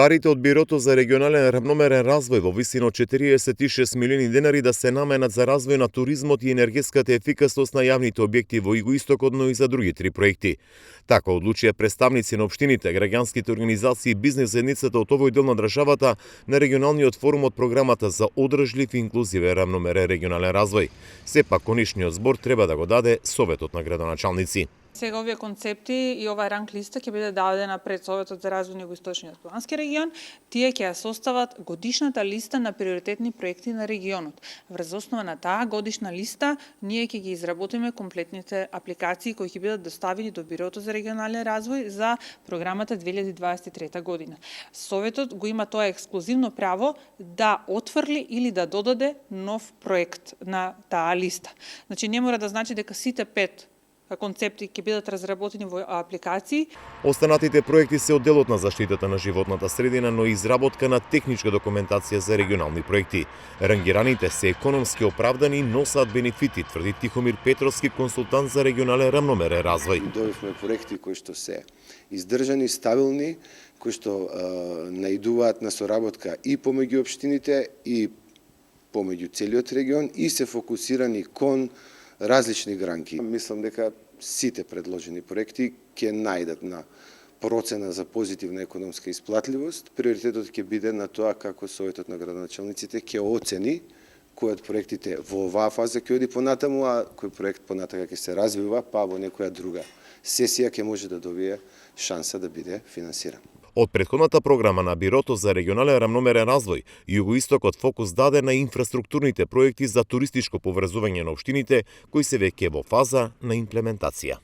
Парите од Бирото за регионален равномерен развој во висина од 46 милиони денари да се наменат за развој на туризмот и енергетската ефикасност на јавните објекти во Југоистокот, но и за други 3 проекти. Така одлучија представници на општините, граѓанските организации и бизнес заедницата од овој дел на државата на регионалниот форум од програмата за одржлив и инклузивен равномерен регионален развој. Сепак конечниот збор треба да го даде Советот на градоначалници. Сега овие концепти и оваа ранг листа ќе биде дадена пред Советот за развој на Југоисточниот плански регион. Тие ќе ја состават годишната листа на приоритетни проекти на регионот. Врз основа на таа годишна листа, ние ќе ги изработиме комплетните апликации кои ќе бидат доставени до Бирото за регионален развој за програмата 2023 година. Советот го има тоа ексклузивно право да отфрли или да додаде нов проект на таа листа. Значи не мора да значи дека сите 5 концепти ќе бидат разработени во апликации. Останатите проекти се од делот на заштитата на животната средина, но и изработка на техничка документација за регионални проекти. Рангираните се економски оправдани и носат бенефити, тврди Тихомир Петровски, консултант за регионален равномерен развој. Добивме проекти кои што се издржани, стабилни, кои што наидуваат на соработка и помеѓу општините и помеѓу целиот регион и се фокусирани кон различни гранки. Мислам дека сите предложени проекти ќе најдат на процена за позитивна економска исплатливост. Приоритетот ќе биде на тоа како Советот на градоначалниците ќе оцени кој од проектите во оваа фаза ќе оди понатаму, а кој проект понатака ќе се развива, па во некоја друга сесија ќе може да добие шанса да биде финансиран. Од претходната програма на Бирото за регионален равномерен развој, Југоистокот фокус даде на инфраструктурните проекти за туристичко поврзување на општините, кои се веќе во фаза на имплементација.